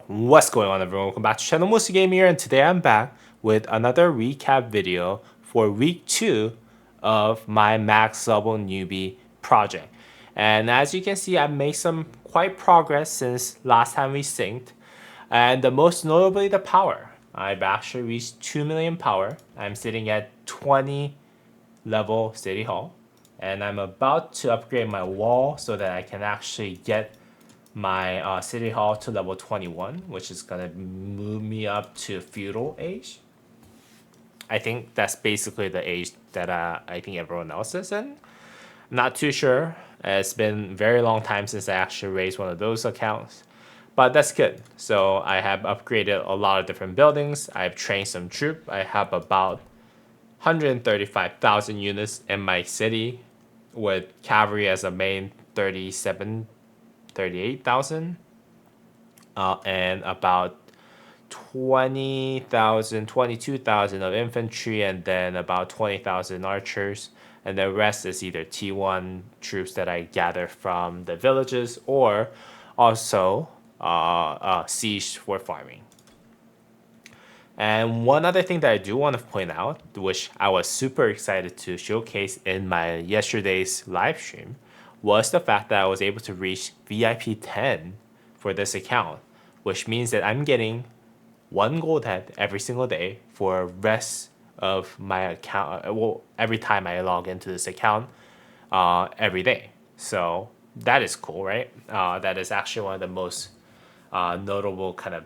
What's going on, everyone? Welcome back to channel Musi Game here, and today I'm back with another recap video for week 2 of my max level newbie project. And as you can see, I've made some quite progress since last time we synced, and the most notably the power. I've actually reached 2 million power. I'm sitting at 20 level city hall, and I'm about to upgrade my wall so that I can actually get my city hall to level 21, which is gonna move me up to feudal age. I think that's basically the age that I think everyone else is in. Not too sure. It's been a very long time since I actually raised one of those accounts, but that's good. So I have upgraded a lot of different buildings. I've trained some troop. I have about 135,000 units in my city, with cavalry as a main 38,000, and about 20,000, 22,000 of infantry, and then about 20,000 archers. And the rest is either T1 troops that I gather from the villages, or also siege for farming. And one other thing that I do want to point out, which I was super excited to showcase in my yesterday's live stream, was the fact that I was able to reach VIP 10 for this account, which means that I'm getting one gold head every single day for rest of my account. Well, every time I log into this account, every day. So that is cool, right? That is actually one of the most notable kind of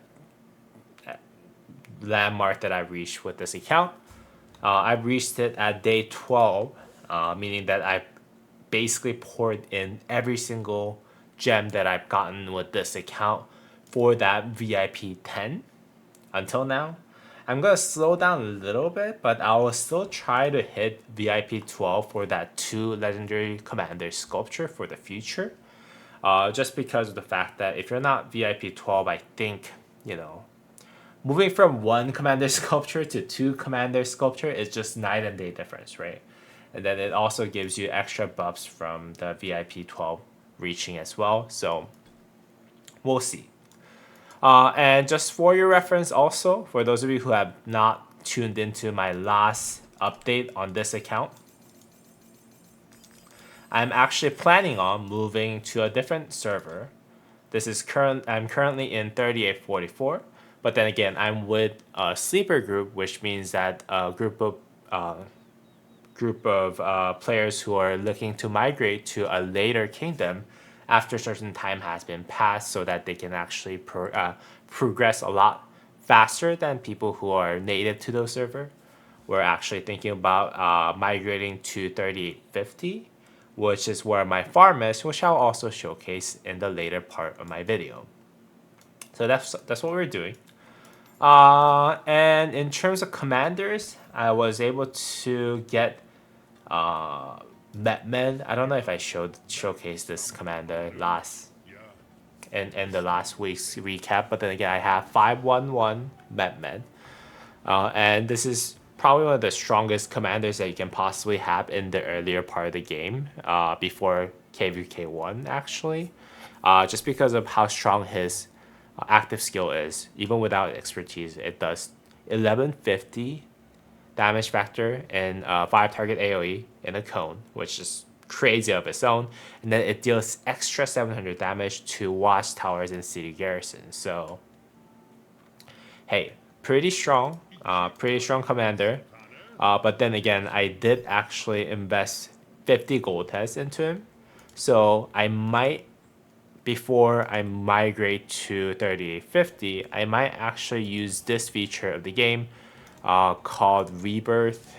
landmark that I reached with this account. I've reached it at day 12, meaning that I basically poured in every single gem that I've gotten with this account for that VIP 10 until now. I'm going to slow down a little bit, but I will still try to hit VIP 12 for that 2 legendary commander sculpture for the future. Just because of the fact that if you're not VIP 12, I think, moving from 1 commander sculpture to 2 commander sculpture is just night and day difference, right? And then it also gives you extra buffs from the VIP 12 reaching as well. So we'll see. And just for your reference also, for those of you who have not tuned into my last update on this account, I'm actually planning on moving to a different server. I'm currently in 3844, but then again, I'm with a sleeper group, which means that a group of players who are looking to migrate to a later kingdom after a certain time has been passed, so that they can actually progress a lot faster than people who are native to those server. We're actually thinking about migrating to 3850, which is where my farm is, which I'll also showcase in the later part of my video. So that's what we're doing. And in terms of commanders, I was able to get Metmen. I don't know if I showcased this commander in the last week's recap, but then again, I have 511 Metmen. And this is probably one of the strongest commanders that you can possibly have in the earlier part of the game, before KVK1 actually. Just because of how strong his active skill is. Even without expertise, it does 1150 damage factor and 5 target AoE in a cone, which is crazy of its own. And then it deals extra 700 damage to watchtowers and city garrisons. So, hey, pretty strong commander. But then again, I did actually invest 50 gold heads into him. So I might, before I migrate to 3850, I might actually use this feature of the game called Rebirth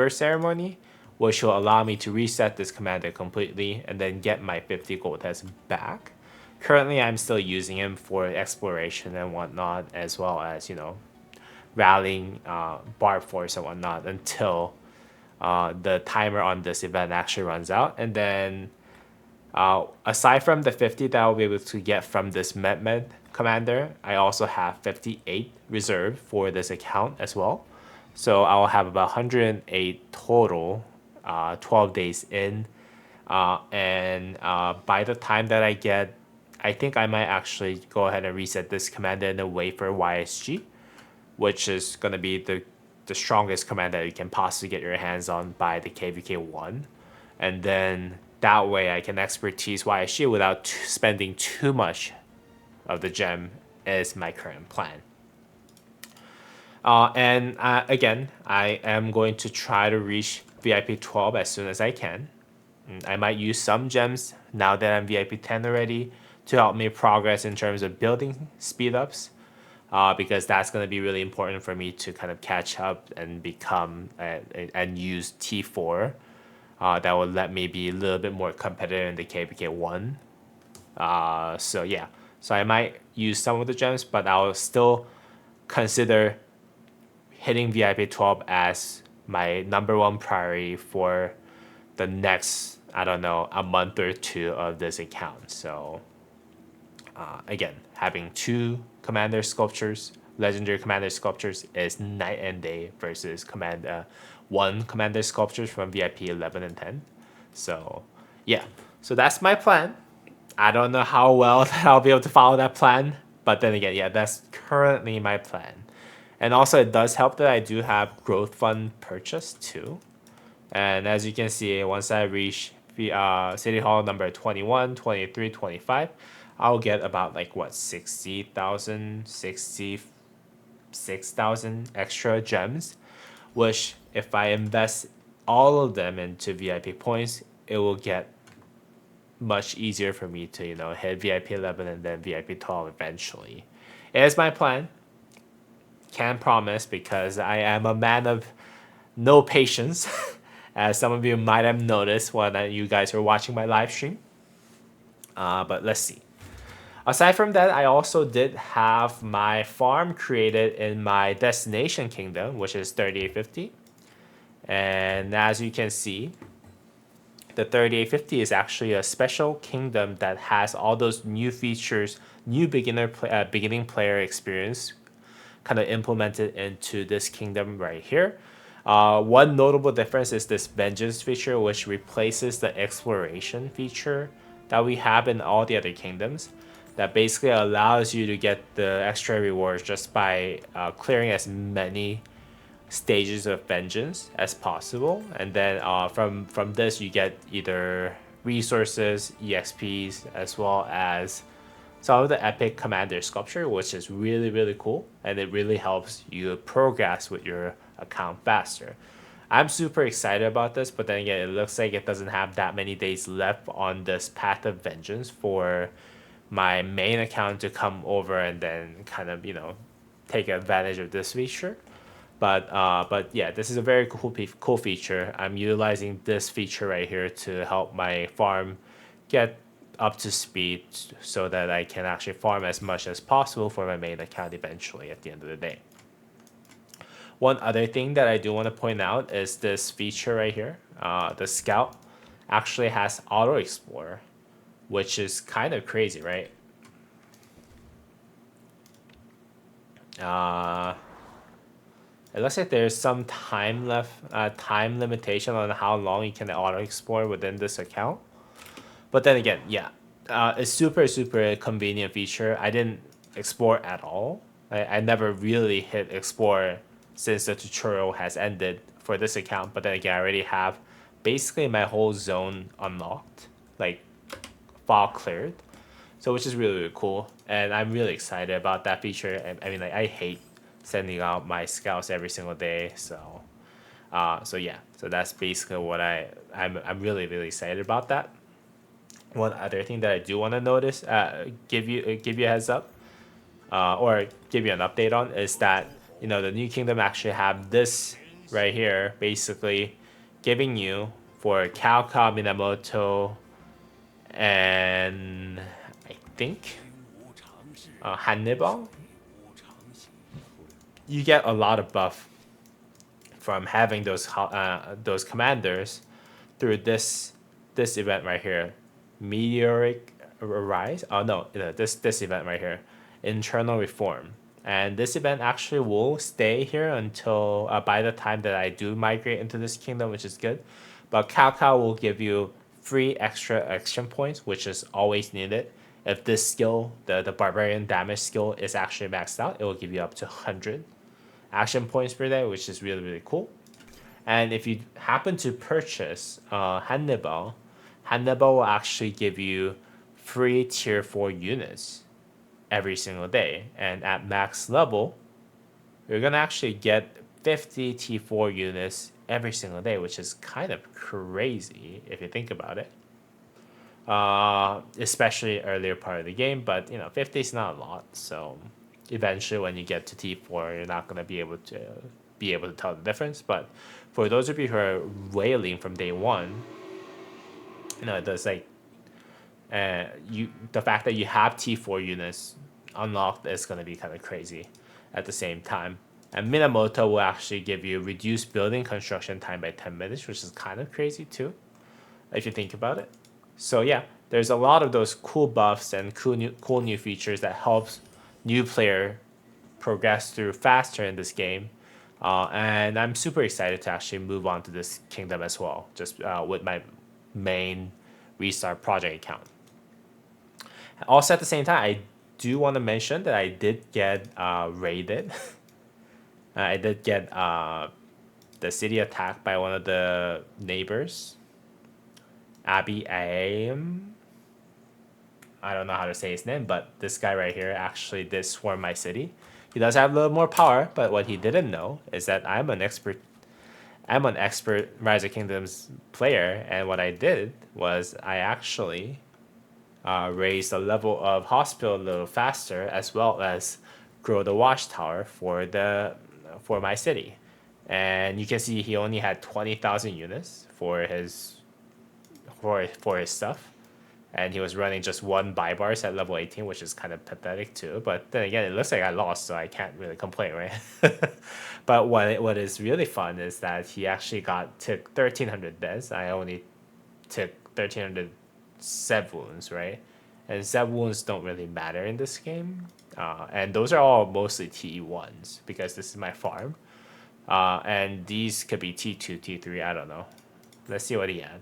Ceremony, which will allow me to reset this commander completely and then get my 50 gold heads back. Currently, I'm still using him for exploration and whatnot, as well as, rallying Barb Force and whatnot until the timer on this event actually runs out. And then, aside from the 50 that I'll be able to get from this Med commander, I also have 58 reserved for this account as well. So I'll have about 108 total, 12 days in. And by the time that I get I think I might actually go ahead and reset this commander in a way for YSG, which is going to be the strongest commander you can possibly get your hands on by the KVK1. And then that way I can expertise YSG without spending too much of the gem is my current plan. And again, I am going to try to reach VIP 12 as soon as I can. I might use some gems now that I'm VIP 10 already to help me progress in terms of building speed ups, because that's going to be really important for me to kind of catch up and become and use T4. That will let me be a little bit more competitive in the KPK 1. So yeah, so I might use some of the gems, but I'll still consider hitting VIP 12 as my #1 priority for the next, I don't know, a month or two of this account. So again, having 2 commander sculptures, legendary commander sculptures, is night and day versus 1 commander sculptures from VIP 11 and 10. So yeah, so that's my plan. I don't know how well that I'll be able to follow that plan, but then again, yeah, that's currently my plan. And also it does help that I do have growth fund purchase too. And as you can see, once I reach the City Hall number 21, 23, 25, I'll get about like what, 60,000, 66,000 extra gems, which if I invest all of them into VIP points, it will get much easier for me to, hit VIP 11 and then VIP 12 eventually. It is my plan. Can't promise because I am a man of no patience, as some of you might have noticed when you guys are watching my live stream. But let's see. Aside from that, I also did have my farm created in my destination kingdom, which is 3850. And as you can see, the 3850 is actually a special kingdom that has all those new features, new beginning player experience kind of implemented into this kingdom right here. One notable difference is this vengeance feature, which replaces the exploration feature that we have in all the other kingdoms. That basically allows you to get the extra rewards just by clearing as many stages of vengeance as possible, and then from this you get either resources, exps, as well as some of the epic commander sculpture, which is really cool, and it really helps you progress with your account faster. I'm super excited about this, but then again, it looks like it doesn't have that many days left on this path of vengeance for my main account to come over and then kind of take advantage of this feature. But yeah, this is a very cool feature. I'm utilizing this feature right here to help my farm get up to speed so that I can actually farm as much as possible for my main account eventually at the end of the day. One other thing that I do want to point out is this feature right here. The Scout actually has Auto Explorer, which is kind of crazy, right? It looks like there's some time limitation on how long you can auto explore within this account. But then again, yeah, it's super convenient feature. I didn't explore at all. I never really hit explore since the tutorial has ended for this account. But then again, I already have basically my whole zone unlocked, like fog cleared. So which is really cool, and I'm really excited about that feature. I mean, like, I hate sending out my scouts every single day, so yeah, so that's basically what I'm really excited about that. One other thing that I do want to notice, give you a heads up, or give you an update on, is that the new kingdom actually have this right here, basically giving you for Kauka, Minamoto, and I think Hannibal, you get a lot of buff from having those commanders through this event right here, Meteoric Rise. Oh no, this event right here, Internal Reform, and this event actually will stay here until by the time that I do migrate into this kingdom, which is good. But Cao will give you free extra action points, which is always needed If this skill, the barbarian damage skill, is actually maxed out, it will give you up to 100 action points per day, which is really, really cool. And if you happen to purchase Hannibal, Hannibal will actually give you free tier 4 units every single day. And at max level, you're going to actually get 50 T4 units every single day, which is kind of crazy if you think about it. Especially earlier part of the game, but 50 is not a lot. So eventually when you get to T4, you're not going to be able to tell the difference. But for those of you who are whaling from day one, there's like the fact that you have T4 units unlocked is going to be kind of crazy at the same time. And Minamoto will actually give you reduced building construction time by 10 minutes, which is kind of crazy too, if you think about it. So yeah, there's a lot of those cool buffs and cool new features that helps new player progress through faster in this game. And I'm super excited to actually move on to this kingdom as well, just with my main restart project account. Also at the same time, I do want to mention that I did get raided. I did get the city attacked by one of the neighbors. Abi Aim. I don't know how to say his name, but this guy right here actually did swarm my city. He does have a little more power, but what he didn't know is that I'm an expert Rise of Kingdoms player, and what I did was I actually raised the level of hospital a little faster, as well as grow the watchtower for my city. And you can see he only had 20,000 units for his stuff, and he was running just one buy bars at level 18, which is kind of pathetic too. But then again, it looks like I lost, so I can't really complain, right? But what is really fun is that he actually took 1,300 deaths. I only took 1,300 Sev wounds, right? And Sev wounds don't really matter in this game. And those are all mostly T1s because this is my farm. And these could be T2, T3, I don't know. Let's see what he had.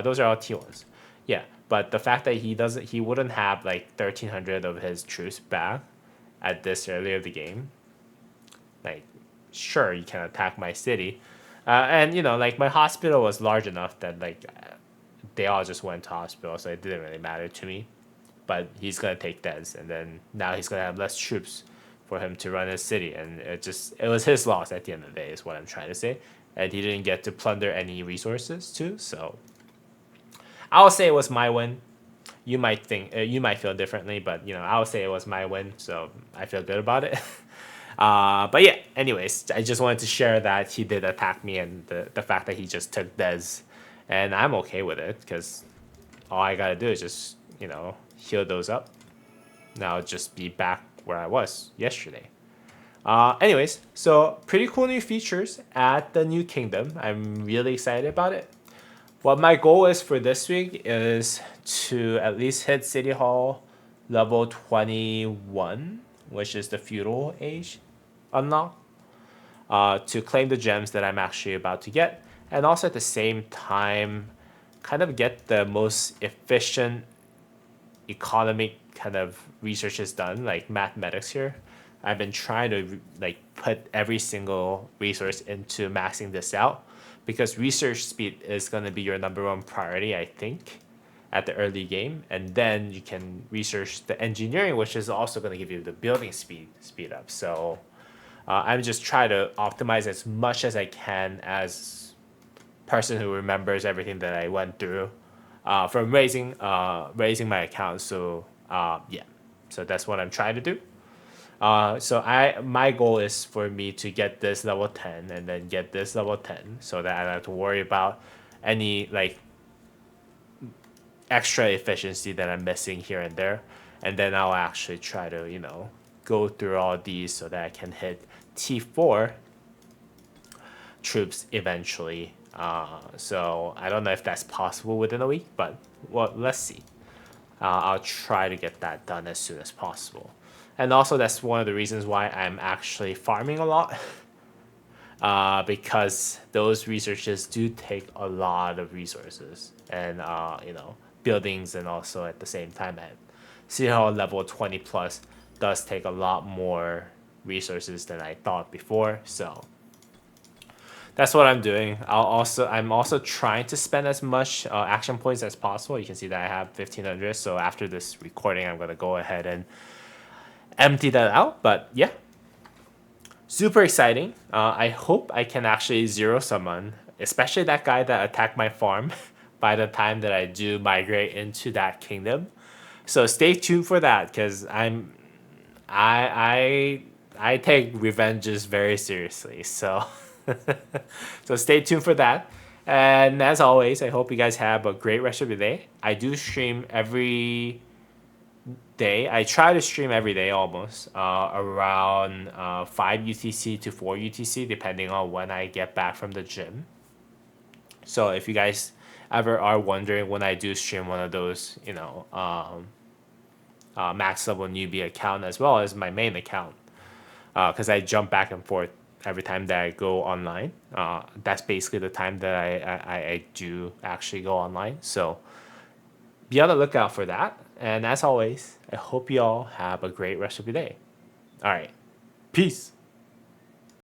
Those are all T1s. Yeah, but the fact that he wouldn't have like 1,300 of his troops back at this early of the game. Like, sure, you can attack my city. And, like my hospital was large enough that like they all just went to hospital, so it didn't really matter to me. But he's going to take Dez, and then now he's going to have less troops for him to run his city. And it was his loss at the end of the day is what I'm trying to say. And he didn't get to plunder any resources too, so I'll say it was my win. You might feel differently, but I'll say it was my win, so I feel good about it. But yeah, anyways, I just wanted to share that he did attack me, and the fact that he just took Dez, and I'm okay with it because all I gotta do is just heal those up. Now I'll just be back where I was yesterday. Anyways, so pretty cool new features at the new kingdom. I'm really excited about it. What my goal is for this week is to at least hit City Hall level 21, which is the feudal age unlock, to claim the gems that I'm actually about to get, and also at the same time kind of get the most efficient economic kind of researches done, like mathematics here. I've been trying to like put every single resource into maxing this out, because research speed is going to be your number one priority, I think, at the early game. And then you can research the engineering, which is also going to give you the building speed up. So I'm just trying to optimize as much as I can as person who remembers everything that I went through from raising my account. So yeah, so that's what I'm trying to do. So my goal is for me to get this level 10 and then get this level 10, so that I don't have to worry about any like extra efficiency that I'm missing here and there. And then I'll actually try to, go through all these so that I can hit T4 troops eventually. So I don't know if that's possible within a week, but well, let's see. I'll try to get that done as soon as possible. And also that's one of the reasons why I'm actually farming a lot. Because those researches do take a lot of resources and buildings, and also at the same time at see how level 20 plus does take a lot more resources than I thought before. So that's what I'm doing. I'm also trying to spend as much action points as possible. You can see that I have 1500. So after this recording, I'm gonna go ahead and empty that out. But yeah, super exciting. I hope I can actually zero summon, especially that guy that attacked my farm by the time that I do migrate into that kingdom. So stay tuned for that because I take revenges very seriously. So so stay tuned for that. And as always, I hope you guys have a great rest of your day. I do stream every day. I try to stream every day almost around 5 UTC to 4 UTC, depending on when I get back from the gym. So if you guys ever are wondering when I do stream one of those, max level newbie account as well as my main account, because I jump back and forth every time that I go online. That's basically the time that I do actually go online. So be on the lookout for that. And as always, I hope you all have a great rest of your day. All right. Peace.